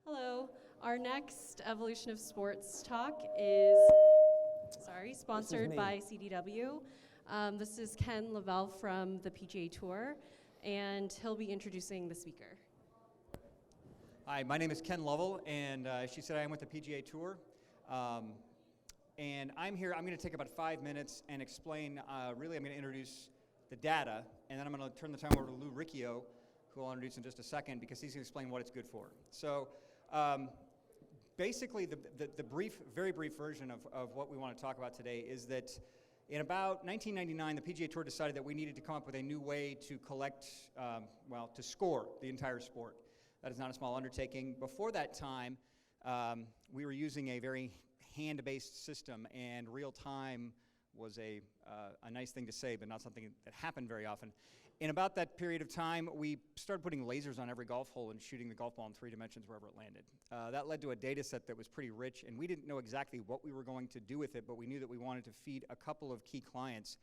Hello. Our next Evolution of Sports talk is, sponsored by CDW. This is Ken Lavelle from the PGA Tour, and he'll be introducing the speaker. Hi, my name is Ken Lovell, and she said I am with the PGA Tour. And I'm here, I'm going to take about 5 minutes and explain, really I'm going to introduce the data, and then I'm going to turn the time over to Lou Riccio, who I'll introduce in just a second, because he's going to explain what it's good for. So basically, the very brief version of what we want to talk about today is that in about 1999, the PGA Tour decided that we needed to come up with a new way to collect, to score the entire sport. That is not a small undertaking. Before that time, we were using a very hand-based system, and real-time was a nice thing to say, but not something that happened very often. In about that period of time, we started putting lasers on every golf hole and shooting the golf ball in 3 dimensions wherever it landed. That led to a data set that was pretty rich, and we didn't know exactly what we were going to do with it, but we knew that we wanted to feed a couple of key clients,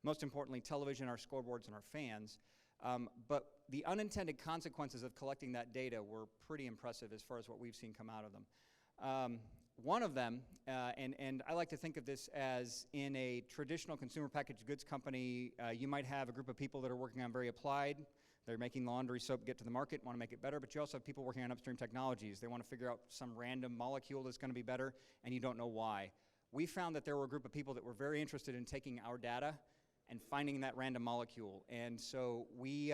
most importantly television, our scoreboards, and our fans. But the unintended consequences of collecting that data were pretty impressive as far as what we've seen come out of them. One of them, and I like to think of this as in a traditional consumer packaged goods company, you might have a group of people that are working on very applied. They're making laundry soap get to the market, want to make it better, but you also have people working on upstream technologies. They want to figure out some random molecule that's going to be better, and you don't know why. We found that there were a group of people that were very interested in taking our data and finding that random molecule. And so we,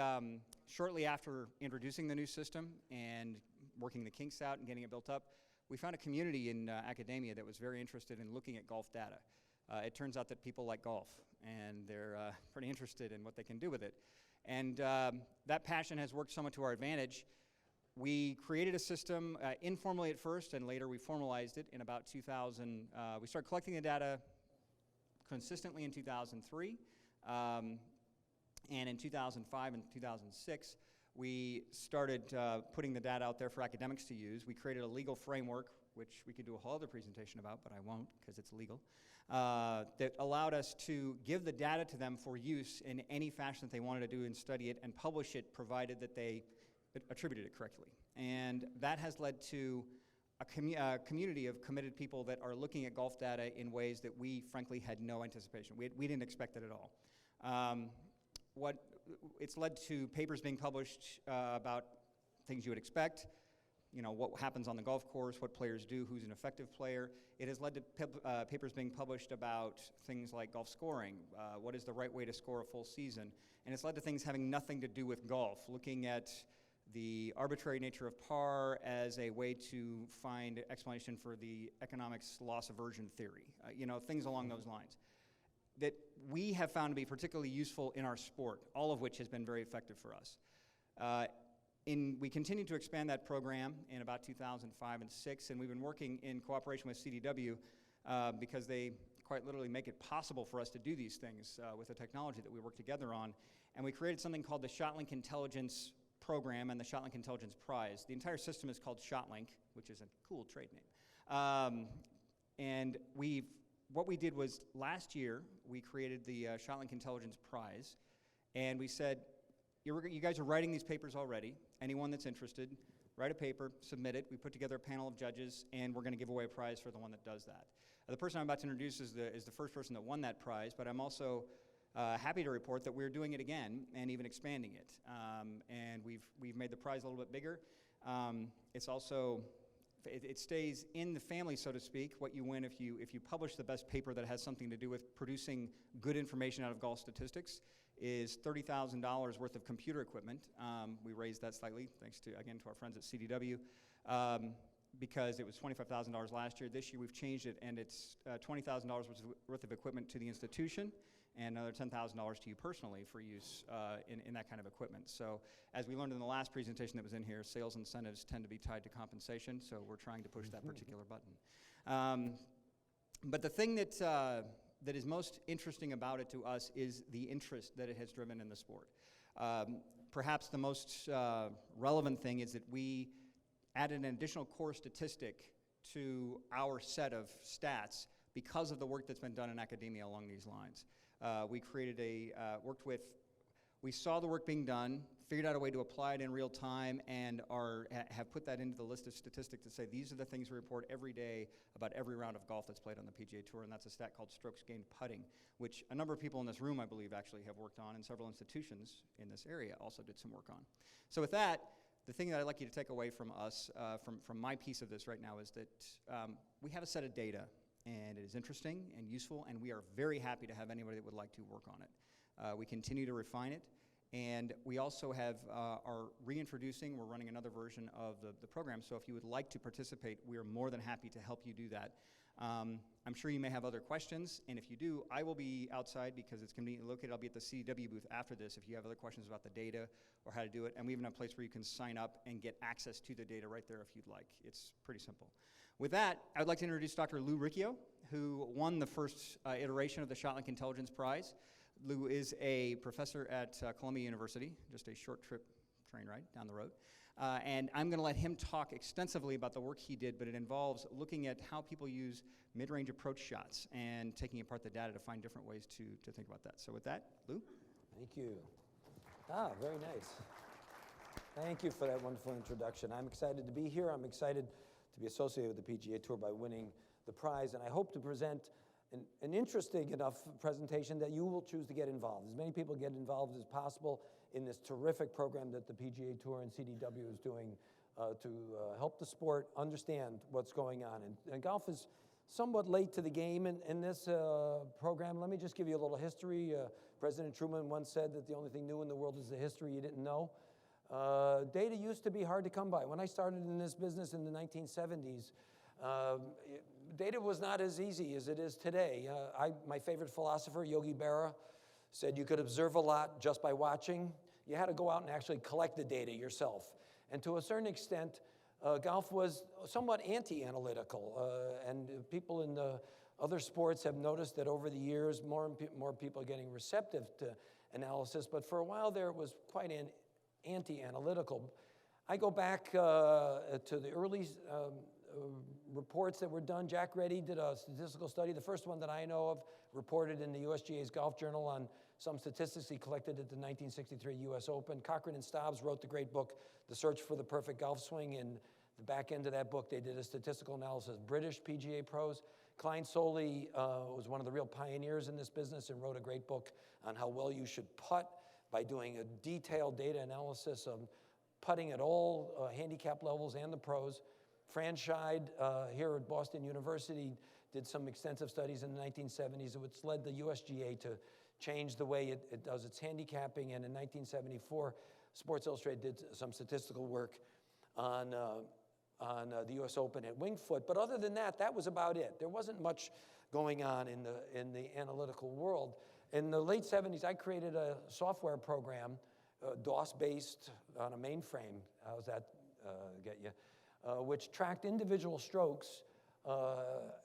shortly after introducing the new system and working the kinks out and getting it built up, we found a community in academia that was very interested in looking at golf data. It turns out that people like golf, and they're pretty interested in what they can do with it. And that passion has worked somewhat to our advantage. We created a system informally at first, and later we formalized it in about 2000. We started collecting the data consistently in 2003, and in 2005 and 2006, we started putting the data out there for academics to use. We created a legal framework, which we could do a whole other presentation about, but I won't because it's legal, that allowed us to give the data to them for use in any fashion that they wanted to do and study it and publish it, provided that they attributed it correctly. And that has led to a community of committed people that are looking at golf data in ways that we, frankly, had no anticipation. We didn't expect it at all. It's led to papers being published about things you would expect, what happens on the golf course, what players do, who's an effective player. It has led to papers being published about things like golf scoring, what is the right way to score a full season. And it's led to things having nothing to do with golf, looking at the arbitrary nature of par as a way to find explanation for the economics loss aversion theory, things along those lines that we have found to be particularly useful in our sport, all of which has been very effective for us. We continued to expand that program in about 2005 and 2006, and we've been working in cooperation with CDW because they quite literally make it possible for us to do these things with the technology that we work together on. And we created something called the ShotLink Intelligence Program and the ShotLink Intelligence Prize. The entire system is called ShotLink, which is a cool trade name. And what we did was last year, we created the ShotLink Intelligence Prize, and we said, you guys are writing these papers already. Anyone that's interested, write a paper, submit it. We put together a panel of judges, and we're going to give away a prize for the one that does that. The person I'm about to introduce is the first person that won that prize, but I'm also happy to report that we're doing it again and even expanding it. And we've made the prize a little bit bigger. It's also it stays in the family, so to speak. What you win if you publish the best paper that has something to do with producing good information out of golf statistics is $30,000 worth of computer equipment. We raised that slightly, thanks to our friends at CDW, because it was $25,000 last year. This year we've changed it, and it's $20,000 worth of equipment to the institution, and another $10,000 to you personally for use in that kind of equipment. So as we learned in the last presentation that was in here, sales incentives tend to be tied to compensation, so we're trying to push that particular button. But the thing that is most interesting about it to us is the interest that it has driven in the sport. Perhaps the most relevant thing is that we added an additional core statistic to our set of stats because of the work that's been done in academia along these lines. We created worked with We saw the work being done, figured out a way to apply it in real time, and have put that into the list of statistics to say these are the things we report every day about every round of golf that's played on the PGA Tour, and that's a stat called strokes gained putting, which a number of people in this room, I believe, actually have worked on, and several institutions in this area also did some work on. So with that, the thing that I'd like you to take away from us, from my piece of this right now, is that we have a set of data, and it is interesting and useful, and we are very happy to have anybody that would like to work on it. We continue to refine it, and we also are reintroducing, we're running another version of the program, so if you would like to participate, we are more than happy to help you do that. I'm sure you may have other questions, and if you do, I will be outside because it's conveniently located. I'll be at the CDW booth after this if you have other questions about the data or how to do it, and we even have a place where you can sign up and get access to the data right there if you'd like. It's pretty simple. With that, I would like to introduce Dr. Lou Riccio, who won the first iteration of the ShotLink Intelligence Prize. Lou is a professor at Columbia University, just a short trip train ride down the road. And I'm going to let him talk extensively about the work he did, but it involves looking at how people use mid-range approach shots and taking apart the data to find different ways to think about that. So with that, Lou? Thank you. Very nice. Thank you for that wonderful introduction. I'm excited to be here. I'm excited to be associated with the PGA Tour by winning the prize, and I hope to present an interesting enough presentation that you will choose to get involved. As many people get involved as possible in this terrific program that the PGA Tour and CDW is doing to help the sport understand what's going on. And golf is somewhat late to the game in this program. Let me just give you a little history. President Truman once said that the only thing new in the world is the history you didn't know. Data used to be hard to come by. When I started in this business in the 1970s, data was not as easy as it is today. My favorite philosopher, Yogi Berra, said you could observe a lot just by watching. You had to go out and actually collect the data yourself. And to a certain extent, golf was somewhat anti-analytical. And people in the other sports have noticed that over the years, more people are getting receptive to analysis. But for a while there, it was quite anti-analytical. I go back to the early reports that were done. Jack Reddy did a statistical study, the first one that I know of, reported in the USGA's Golf Journal on some statistics he collected at the 1963 US Open. Cochran and Stobbs wrote the great book, The Search for the Perfect Golf Swing. In the back end of that book, they did a statistical analysis of British PGA pros. Klein Soley was one of the real pioneers in this business and wrote a great book on how well you should putt by doing a detailed data analysis of putting at all handicap levels and the pros. Fran Scheid here at Boston University did some extensive studies in the 1970s, which led the USGA to change the way it does its handicapping. And in 1974, Sports Illustrated did some statistical work on the US Open at Winged Foot. But other than that, that was about it. There wasn't much going on in the analytical world. In the late 70s, I created a software program, DOS-based on a mainframe. How's that get you? Which tracked individual strokes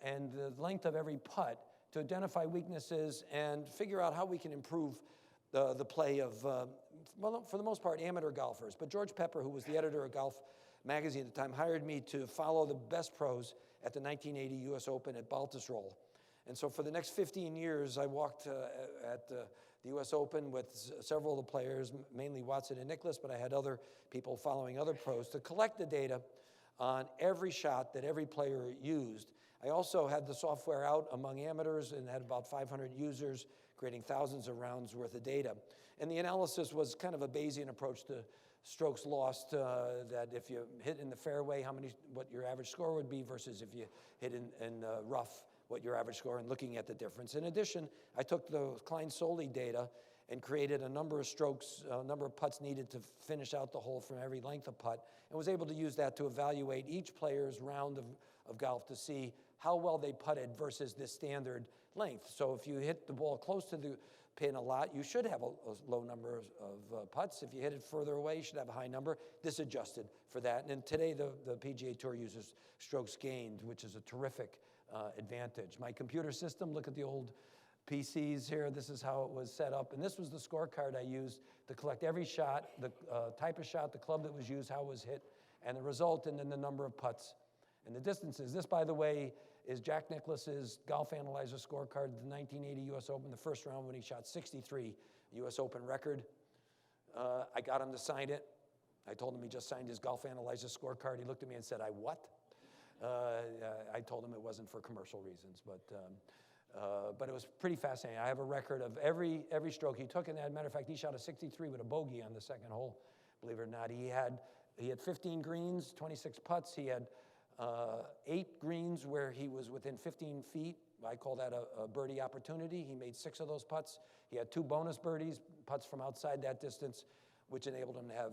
and the length of every putt to identify weaknesses and figure out how we can improve the play of, well, for the most part, amateur golfers. But George Pepper, who was the editor of Golf Magazine at the time, hired me to follow the best pros at the 1980 US Open at Baltusrol. And so for the next 15 years, I walked at the US Open with several of the players, mainly Watson and Nicklaus, but I had other people following other pros to collect the data on every shot that every player used. I also had the software out among amateurs and had about 500 users, creating thousands of rounds worth of data. And the analysis was kind of a Bayesian approach to strokes lost, that if you hit in the fairway, what your average score would be versus if you hit in rough, what your average score, and looking at the difference. In addition, I took the Klein-Soley data and created a number of strokes, a number of putts needed to finish out the hole from every length of putt, and was able to use that to evaluate each player's round of golf to see how well they putted versus this standard length. So if you hit the ball close to the pin a lot, you should have a low number of putts. If you hit it further away, you should have a high number. This adjusted for that. And today, the PGA Tour uses strokes gained, which is a terrific advantage. My computer system, look at the old PCs here. This is how it was set up. And this was the scorecard I used to collect every shot, the type of shot, the club that was used, how it was hit, and the result, and then the number of putts and the distances. This, by the way, is Jack Nicklaus's Golf Analyzer scorecard, the 1980 US Open, the first round when he shot 63, US Open record. I got him to sign it. I told him he just signed his Golf Analyzer scorecard. He looked at me and said, I what? I told him it wasn't for commercial reasons, but it was pretty fascinating. I have a record of every stroke he took, and as a matter of fact, he shot a 63 with a bogey on the second hole, believe it or not. He had 15 greens, 26 putts. He had 8 greens where he was within 15 feet. I call that a birdie opportunity. He made 6 of those putts. He had 2 bonus birdies, putts from outside that distance, which enabled him to have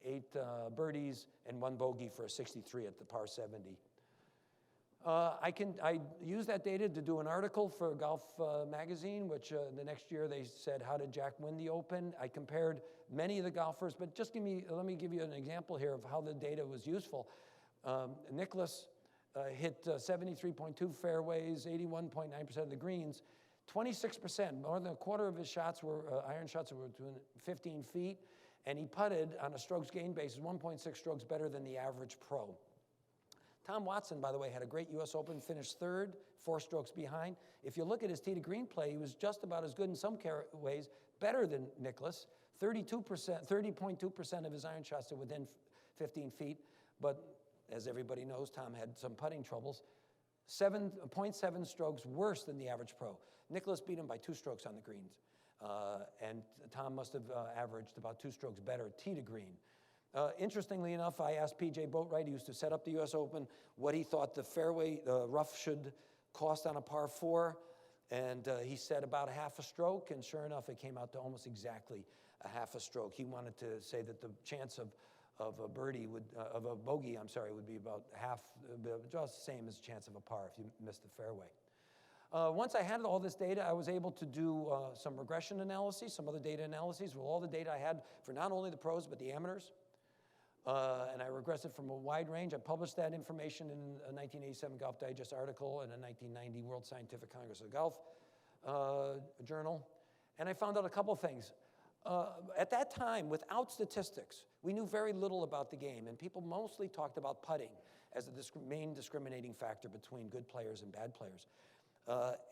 8 birdies and 1 bogey for a 63 at the par 70. I used that data to do an article for Golf Magazine, which the next year they said, how did Jack win the Open? I compared many of the golfers, but just let me give you an example here of how the data was useful. Nicklaus hit 73.2 fairways, 81.9% of the greens, 26%, more than a quarter of his shots were iron shots were between 15 feet, and he putted on a strokes gain basis 1.6 strokes better than the average pro. Tom Watson, by the way, had a great U.S. Open, finished 3rd, 4 strokes behind. If you look at his tee to green play, he was just about as good in some ways, better than Nicklaus. 30.2% of his iron shots are within 15 feet, but as everybody knows, Tom had some putting troubles. 7.7 strokes worse than the average pro. Nicklaus beat him by 2 strokes on the greens, and Tom must have averaged about 2 strokes better tee to green. Interestingly enough, I asked P.J. Boatwright, who used to set up the U.S. Open, what he thought the fairway rough should cost on a par 4, and he said about half a stroke, and sure enough, it came out to almost exactly a half a stroke. He wanted to say that the chance of a bogey, would be about half, just the same as the chance of a par if you missed the fairway. Once I had all this data, I was able to do some regression analyses, some other data analyses with all the data I had for not only the pros, but the amateurs. And I regressed it from a wide range. I published that information in a 1987 Golf Digest article and a 1990 World Scientific Congress of Golf journal. And I found out a couple things. At that time, without statistics, we knew very little about the game, and people mostly talked about putting as the main discriminating factor between good players and bad players.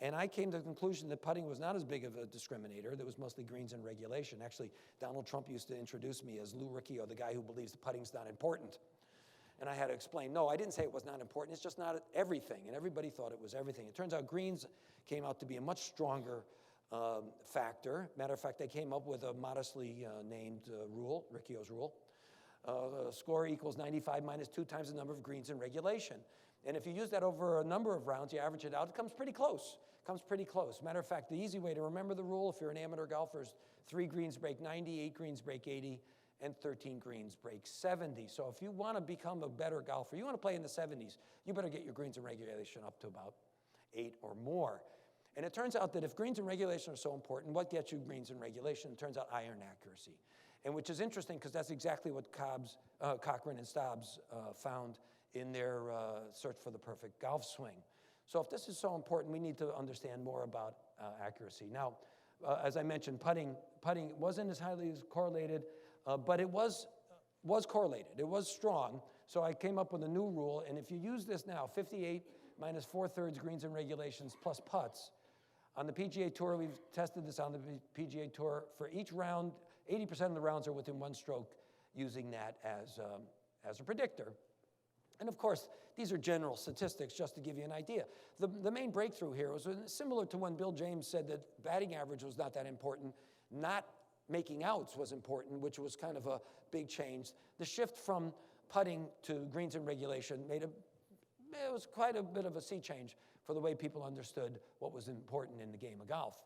And I came to the conclusion that putting was not as big of a discriminator. There was mostly greens and regulation. Actually, Donald Trump used to introduce me as Lou Riccio, the guy who believes the putting's not important. And I had to explain, no, I didn't say it was not important. It's just not everything. And everybody thought it was everything. It turns out greens came out to be a much stronger factor. Matter of fact, they came up with a modestly named rule, Riccio's rule. Score equals 95 minus 2 times the number of greens in regulation. And if you use that over a number of rounds, you average it out, it comes pretty close. Matter of fact, the easy way to remember the rule, if you're an amateur golfer, is 3 greens break 90, 8 greens break 80, and 13 greens break 70. So if you want to become a better golfer, you want to play in the 70s, you better get your greens in regulation up to about 8 or more. And it turns out that if greens in regulation are so important, what gets you greens in regulation? It turns out iron accuracy. And which is interesting because that's exactly what Cochran and Stobbs found in their search for the perfect golf swing. So if this is so important, we need to understand more about accuracy. Now, as I mentioned, putting wasn't as highly correlated, but it was correlated. It was strong. So I came up with a new rule, and if you use this now, 58 minus 4/3 greens and regulations plus putts, on the PGA Tour, we've tested this on the PGA Tour. For each round, 80% of the rounds are within 1 stroke, using that as a predictor. And of course, these are general statistics just to give you an idea. The main breakthrough here was similar to when Bill James said that batting average was not that important, not making outs was important, which was kind of a big change. The shift from putting to greens and regulation it was quite a bit of a sea change for the way people understood what was important in the game of golf.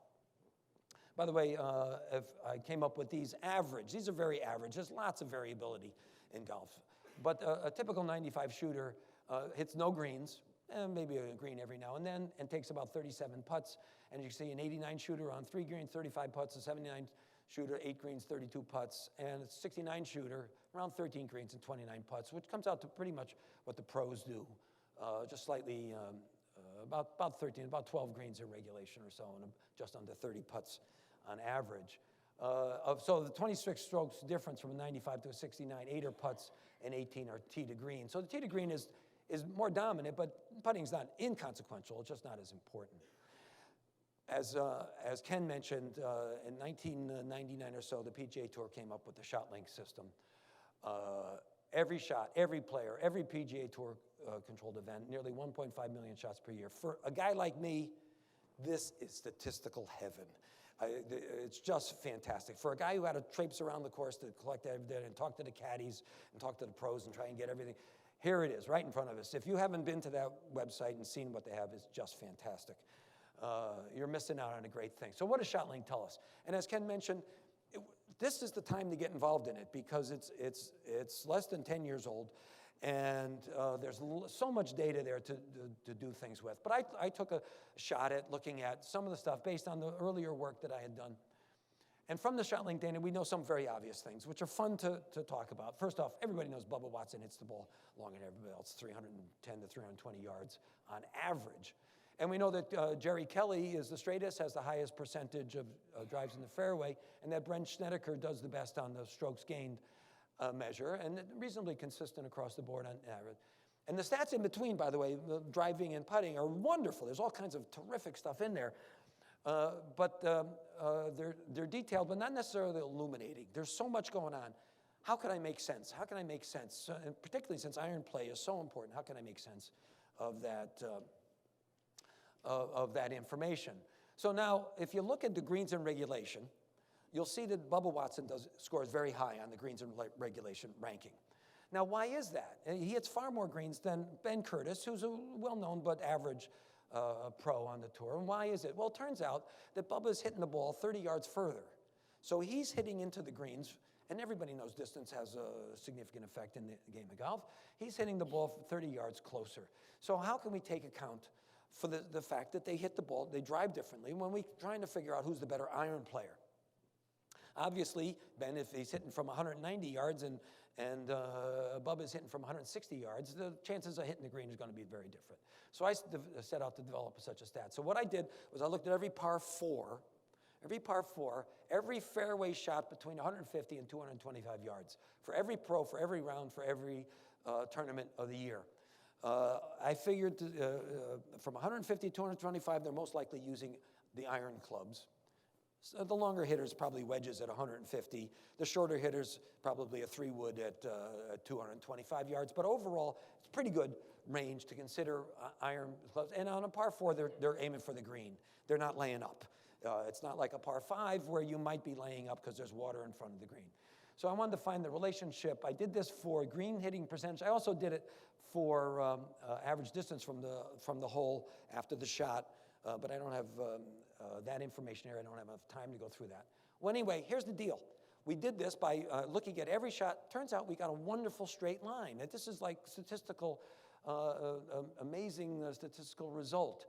By the way, if I came up with these average. These are very average. There's lots of variability in golf. But a typical 95 shooter hits no greens, and maybe a green every now and then, and takes about 37 putts. And you see an 89 shooter on 3 greens, 35 putts, a 79 shooter, 8 greens, 32 putts, and a 69 shooter, around 13 greens and 29 putts, which comes out to pretty much what the pros do, just slightly about 12 greens in regulation or so, and just under 30 putts on average. So the 26 strokes difference from a 95 to a 69, 8 are putts and 18 are tee to green. So the tee to green is more dominant, but putting's not inconsequential, it's just not as important. As Ken mentioned, in 1999 or so, the PGA Tour came up with the ShotLink system. Every shot, every player, every PGA Tour controlled event, nearly 1.5 million shots per year. For a guy like me, this is statistical heaven. It's just fantastic. For a guy who had to traipse around the course to collect everything and talk to the caddies and talk to the pros and try and get everything, here it is, right in front of us. If you haven't been to that website and seen what they have, it's just fantastic. You're missing out on a great thing. So what does ShotLink tell us? And as Ken mentioned, this is the time to get involved in it because it's less than 10 years old, and there's so much data there to do things with. But I took a shot at looking at some of the stuff based on the earlier work that I had done. And from the ShotLink data, we know some very obvious things, which are fun to talk about. First off, everybody knows Bubba Watson hits the ball longer than everybody else, 310 to 320 yards on average. And we know that Jerry Kelly is the straightest, has the highest percentage of drives in the fairway, and that Brent Snedeker does the best on the strokes gained measure, and reasonably consistent across the board on average. And the stats in between, by the way, the driving and putting, are wonderful. There's all kinds of terrific stuff in there. But they're detailed, but not necessarily illuminating. There's so much going on. How can I make sense? How can I make sense? And particularly since iron play is so important, how can I make sense of that information? So now, if you look at the greens in regulation, you'll see that Bubba Watson scores very high on the greens in regulation ranking. Now, why is that? He hits far more greens than Ben Curtis, who's a well-known but average pro on the tour. And why is it? Well, it turns out that Bubba's hitting the ball 30 yards further. So he's hitting into the greens, and everybody knows distance has a significant effect in the game of golf. He's hitting the ball 30 yards closer. So how can we take account for the fact that they hit the ball, they drive differently when we're trying to figure out who's the better iron player? Obviously, Ben, if he's hitting from 190 yards and Bubba's hitting from 160 yards, the chances of hitting the green is going to be very different. So I set out to develop such a stat. So what I did was I looked at every par four, every fairway shot between 150 and 225 yards for every pro, for every round, for every tournament of the year. I figured from 150 to 225, they're most likely using the iron clubs. So the longer hitters probably wedges at 150. The shorter hitters probably a 3-wood at 225 yards. But overall, it's pretty good range to consider iron clubs. And on a par 4, they're aiming for the green. They're not laying up. It's not like a par 5 where you might be laying up because there's water in front of the green. So I wanted to find the relationship. I did this for green hitting percentage. I also did it for average distance from the hole after the shot. But I don't have that information here. I don't have enough time to go through that. Well, anyway, here's the deal. We did this by looking at every shot. Turns out we got a wonderful straight line. This is like statistical, amazing statistical result.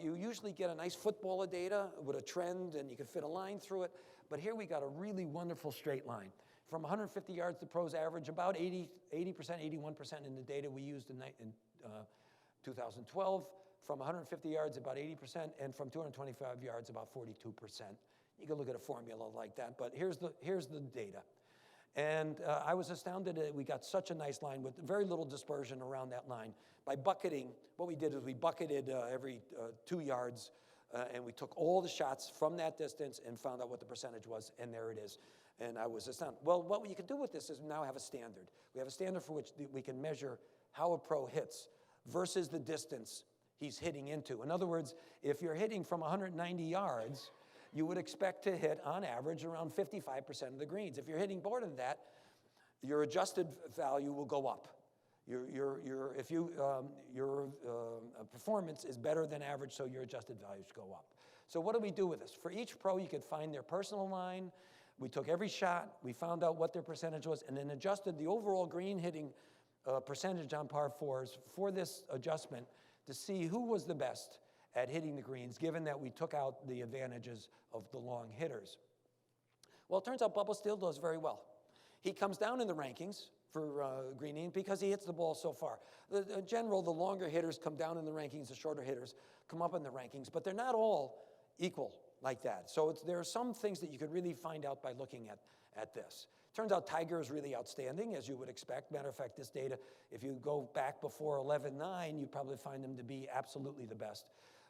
You usually get a nice football of data with a trend, and you can fit a line through it. But here we got a really wonderful straight line. From 150 yards, the pros average about 80%, 81% in the data we used in 2012. From 150 yards, about 80%, and from 225 yards, about 42%. You can look at a formula like that, but here's the data. And I was astounded that we got such a nice line with very little dispersion around that line. By bucketing, what we did is we bucketed every 2 yards, and we took all the shots from that distance and found out what the percentage was, and there it is. And I was astounded. Well, what you can do with this is now have a standard. We have a standard for which we can measure how a pro hits versus the distance he's hitting into. In other words, if you're hitting from 190 yards, you would expect to hit, on average, around 55% of the greens. If you're hitting more than that, your adjusted value will go up. Your performance is better than average, so your adjusted values go up. So what do we do with this? For each pro, you could find their personal line. We took every shot, we found out what their percentage was, and then adjusted the overall green hitting percentage on par 4s for this adjustment to see who was the best at hitting the greens, given that we took out the advantages of the long hitters. Well, it turns out Bubba still does very well. He comes down in the rankings for greening because he hits the ball so far. In general, the longer hitters come down in the rankings, the shorter hitters come up in the rankings, but they're not all equal like that. So there are some things that you could really find out by looking at this. Turns out Tiger is really outstanding, as you would expect. Matter of fact, this data, if you go back before 11-9, you'd probably find him to be absolutely the best.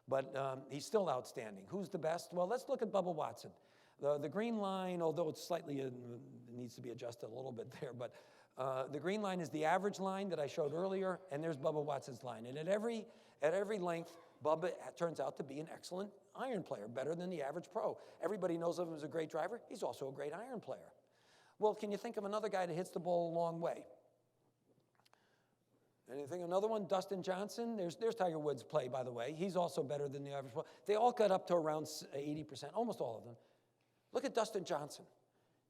but he's still outstanding. Who's the best? Well, let's look at Bubba Watson. The green line, although it's slightly, it needs to be adjusted a little bit there, but the green line is the average line that I showed earlier, and there's Bubba Watson's line. And at every length, Bubba turns out to be an excellent iron player, better than the average pro. Everybody knows of him as a great driver. He's also a great iron player. Well, can you think of another guy that hits the ball a long way? Anything? Another one? Dustin Johnson. There's Tiger Woods' play, by the way. He's also better than the average pro. They all got up to around 80%, almost all of them. Look at Dustin Johnson,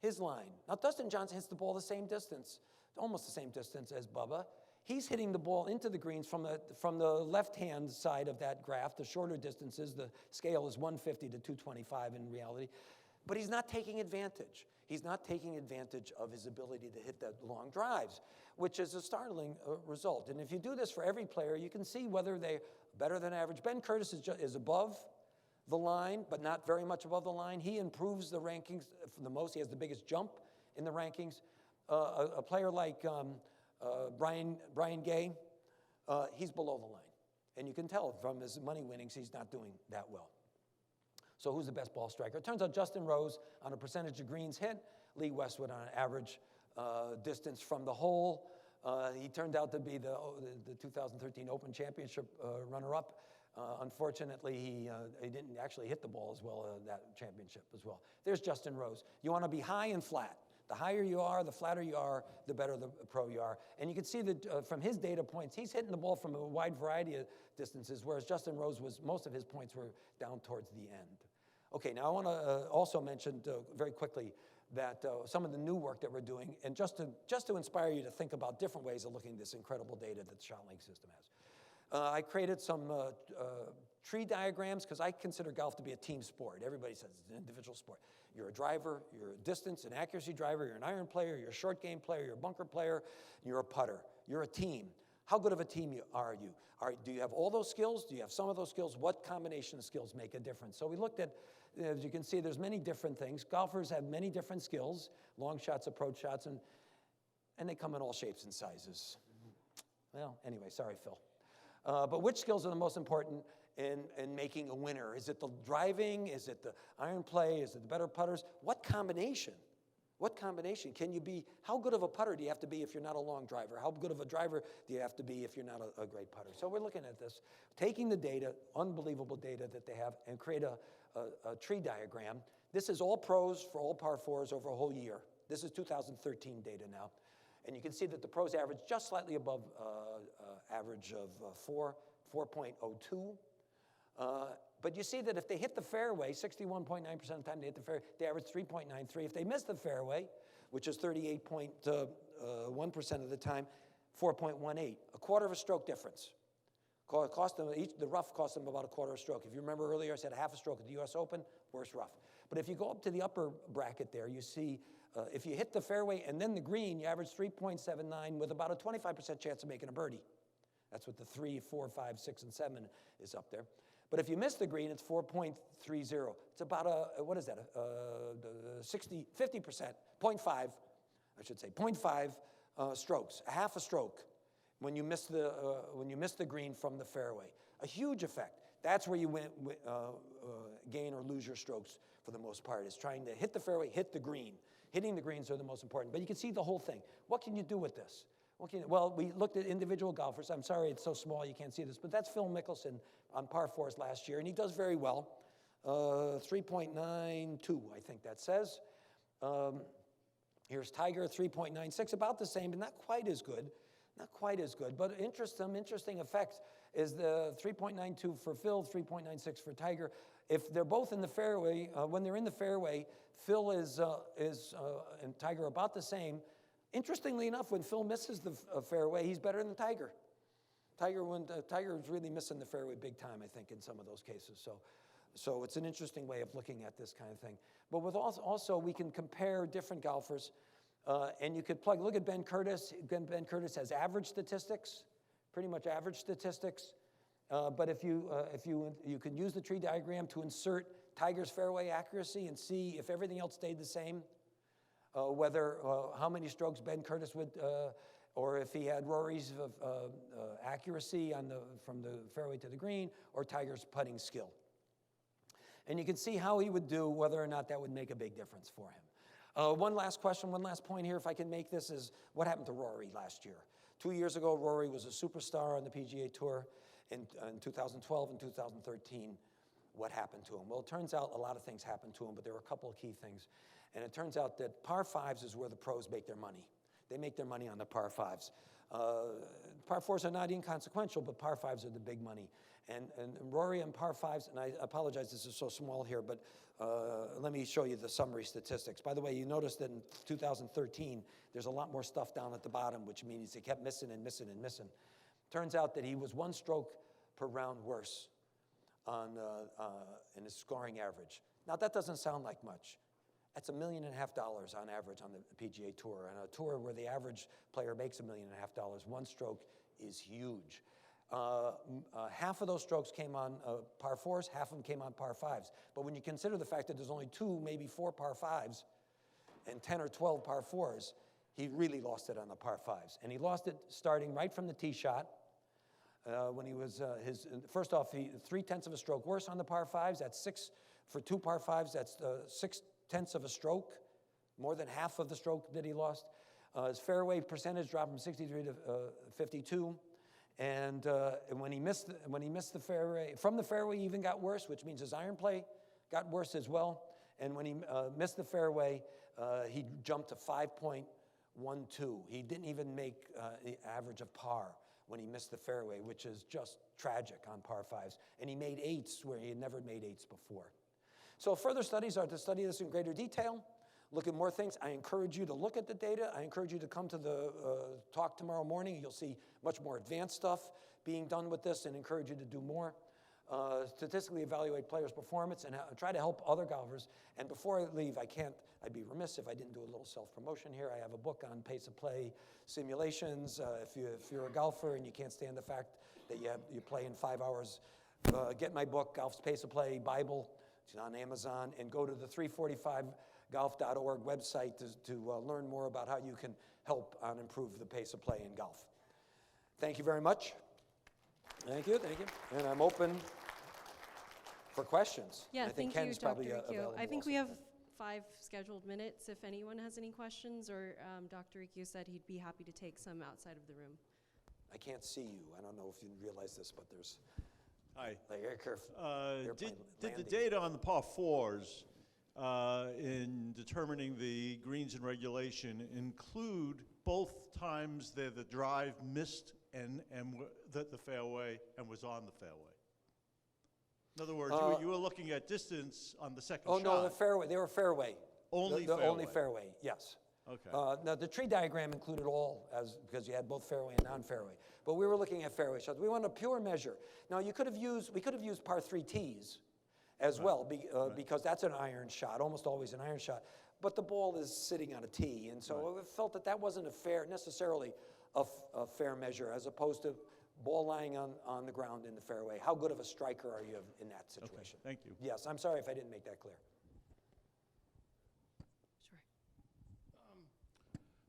his line. Now, Dustin Johnson hits the ball the same distance, almost the same distance as Bubba. He's hitting the ball into the greens from the left-hand side of that graph, the shorter distances. The scale is 150 to 225 in reality. But he's not taking advantage. He's not taking advantage of his ability to hit the long drives, which is a startling result. And if you do this for every player, you can see whether they're better than average. Ben Curtis is above the line, but not very much above the line. He improves the rankings for the most. He has the biggest jump in the rankings. A player like Brian Gay, he's below the line. And you can tell from his money winnings, he's not doing that well. So who's the best ball striker? It turns out Justin Rose on a percentage of greens hit, Lee Westwood on an average distance from the hole. He turned out to be the 2013 Open Championship runner-up. Unfortunately, he didn't actually hit the ball as well that championship as well. There's Justin Rose. You want to be high and flat. The higher you are, the flatter you are, the better the pro you are. And you can see that from his data points, he's hitting the ball from a wide variety of distances, whereas Justin Rose most of his points were down towards the end. Okay, now I want to also mention very quickly that some of the new work that we're doing, and just to inspire you to think about different ways of looking at this incredible data that the ShotLink system has. I created some tree diagrams because I consider golf to be a team sport. Everybody says it's an individual sport. You're a driver, you're a distance and accuracy driver, you're an iron player, you're a short game player, you're a bunker player, you're a putter. You're a team. How good of a team are you? Do you have all those skills? Do you have some of those skills? What combination of skills make a difference? So we looked at, as you can see, there's many different things. Golfers have many different skills, long shots, approach shots, and they come in all shapes and sizes. Well, anyway, sorry, Phil. But which skills are the most important in making a winner? Is it the driving? Is it the iron play? Is it the better putters? What combination? What combination can you be? How good of a putter do you have to be if you're not a long driver? How good of a driver do you have to be if you're not a great putter? So we're looking at this, taking the data, unbelievable data that they have, and create a tree diagram. This is all pros for all par fours over a whole year. This is 2013 data now. And you can see that the pros average just slightly above average of 4.02. But you see that if they hit the fairway, 61.9% of the time they hit the fairway, they average 3.93. If they miss the fairway, which is 38.1% of the time, 4.18. A quarter of a stroke difference. Cost them the rough cost them about a quarter of a stroke. If you remember earlier, I said a half a stroke at the U.S. Open, worse rough. But if you go up to the upper bracket there, you see if you hit the fairway and then the green, you average 3.79 with about a 25% chance of making a birdie. That's what the 3, 4, 5, 6, and 7 is up there. But if you miss the green, it's 4.30. It's about what is that, 50%, 0.5, I should say, 0.5 strokes, a half a stroke when you miss the green from the fairway. A huge effect. That's where you gain or lose your strokes for the most part, is trying to hit the fairway, hit the green. Hitting the greens are the most important. But you can see the whole thing. What can you do with this? Well, we looked at individual golfers. I'm sorry it's so small you can't see this, but that's Phil Mickelson on par fours last year, and he does very well. 3.92, I think that says. Here's Tiger, 3.96, about the same, but not quite as good. Not quite as good, but some interesting effects is the 3.92 for Phil, 3.96 for Tiger. If they're both in the fairway, when they're in the fairway, Phil is and Tiger are about the same. Interestingly enough, when Phil misses the fairway, he's better than Tiger. Tiger is really missing the fairway big time, I think, in some of those cases. So it's an interesting way of looking at this kind of thing. But with also we can compare different golfers, and you could look at Ben Curtis. Ben Curtis has average statistics, pretty much average statistics. But if you can use the tree diagram to insert Tiger's fairway accuracy and see if everything else stayed the same, how many strokes Ben Curtis would, or if he had Rory's accuracy from the fairway to the green, or Tiger's putting skill. And you can see how he would do, whether or not that would make a big difference for him. One last question, one last point here, if I can make this, is what happened to Rory last year? 2 years ago, Rory was a superstar on the PGA Tour. In 2012 and 2013, what happened to him? Well, it turns out a lot of things happened to him, but there were a couple of key things. And it turns out that par fives is where the pros make their money. They make their money on the par fives. Par fours are not inconsequential, but par fives are the big money. And Rory on par fives, and I apologize, this is so small here, but let me show you the summary statistics. By the way, you notice that in 2013, there's a lot more stuff down at the bottom, which means he kept missing and missing and missing. Turns out that he was 1 stroke per round worse in his scoring average. Now, that doesn't sound like much. That's $1.5 million on average on the PGA Tour. And a tour where the average player makes $1.5 million, 1 stroke is huge. Half of those strokes came on par fours, half of them came on par fives. But when you consider the fact that there's only 2, maybe 4 par fives and 10 or 12 par fours, he really lost it on the par fives. And he lost it starting right from the tee shot. When he was, first off, 0.3 of a stroke worse on the par fives. That's 6 for 2 par fives. That's 0.6 of a stroke, more than half of the stroke that he lost. His fairway percentage dropped from 63 to 52. And when he missed the fairway, from the fairway he even got worse, which means his iron play got worse as well. And when he missed the fairway, he jumped to 5.12. He didn't even make the average of par when he missed the fairway, which is just tragic on par fives. And he made 8s where he had never made 8s before. So further studies are to study this in greater detail, look at more things. I encourage you to look at the data. I encourage you to come to the talk tomorrow morning. You'll see much more advanced stuff being done with this, and encourage you to do more. Statistically evaluate players' performance and try to help other golfers. And before I leave, I'd be remiss if I didn't do a little self-promotion here. I have a book on pace of play simulations. If you're a golfer and you can't stand the fact that you play in 5 hours, get my book, Golf's Pace of Play Bible. It's on Amazon. And go to the 345golf.org website to learn more about how you can help improve the pace of play in golf. Thank you very much. Thank you. And I'm open for questions. Yeah, I think thank Ken's you, Dr. probably Riccio. available I think also. we have 5 scheduled minutes if anyone has any questions, or Dr. Riccio said he'd be happy to take some outside of the room. I can't see you. I don't know if you realize this, but there's Hi. like aircraft. Did the data on the par fours in determining the greens and regulation include both times that the drive missed and the fairway and was on the fairway? In other words, you were looking at distance on the second shot. Oh no, the fairway. They were fairway. Only the fairway. Only fairway. Yes. Okay. Now the tree diagram included all because you had both fairway and non-fairway. But we were looking at fairway shots. We wanted a pure measure. Now we could have used par 3 tees as well because that's an iron shot, almost always an iron shot. But the ball is sitting on a tee, and so we felt that wasn't necessarily a fair measure, as opposed to ball lying on the ground in the fairway. How good of a striker are you in that situation? Okay, thank you. Yes, I'm sorry if I didn't make that clear. Sure.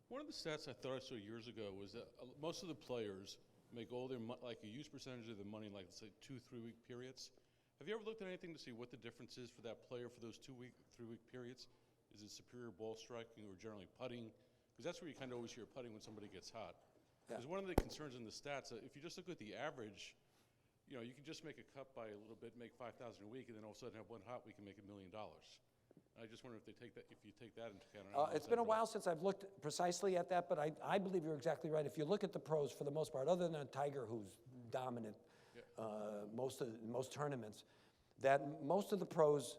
One of the stats I thought I saw years ago was that most of the players make all their like a use percentage of their money in, like, let's say 2-3 week periods. Have you ever looked at anything to see what the difference is for that player for those 2-3 week periods? Is it superior ball striking or generally putting? Because that's where you kind of always hear putting when somebody gets hot. Because one of the concerns in the stats, if you just look at the average, you can just make a cut by a little bit, make 5,000 a week, and then all of a sudden have one hot week and make $1 million. I just wonder if you take that into account. It's been a while since I've looked precisely at that, but I believe you're exactly right. If you look at the pros, for the most part, other than Tiger, who's dominant most tournaments, that most of the pros,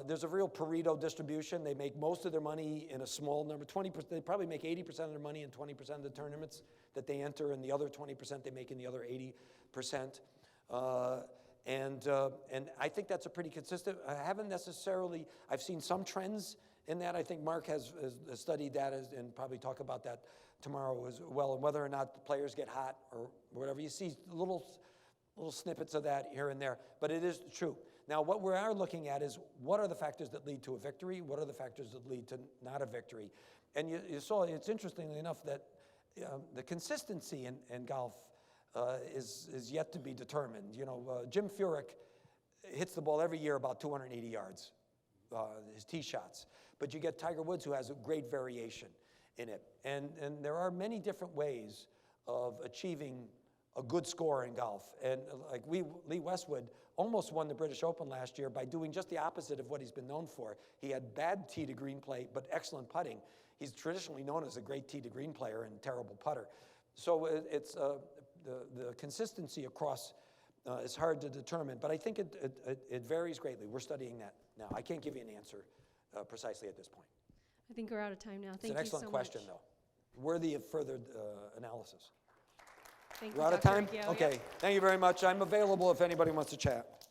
there's a real Pareto distribution. They make most of their money in a small number. 20%. They probably make 80% of their money in 20% of the tournaments that they enter, and the other 20% they make in the other 80%. And I think that's a pretty consistent. I've seen some trends in that. I think Mark has studied that and probably talk about that tomorrow as well, and whether or not the players get hot or whatever. You see little snippets of that here and there, but it is true. Now, what we are looking at is what are the factors that lead to a victory? What are the factors that lead to not a victory? And you saw, it's interestingly enough that the consistency in golf is yet to be determined. You know, Jim Furyk hits the ball every year about 280 yards, his tee shots. But you get Tiger Woods, who has a great variation in it. And there are many different ways of achieving a good score in golf. And like Lee Westwood almost won the British Open last year by doing just the opposite of what he's been known for. He had bad tee to green play, but excellent putting. He's traditionally known as a great tee to green player and terrible putter. So it's the consistency across is hard to determine, but I think it varies greatly. We're studying that now. I can't give you an answer precisely at this point. I think we're out of time now. Thank you so much. It's an excellent question, though. Worthy of further analysis. Thank We're you, out of Dr. time? Riccio. Okay, Yep. thank you very much. I'm available if anybody wants to chat.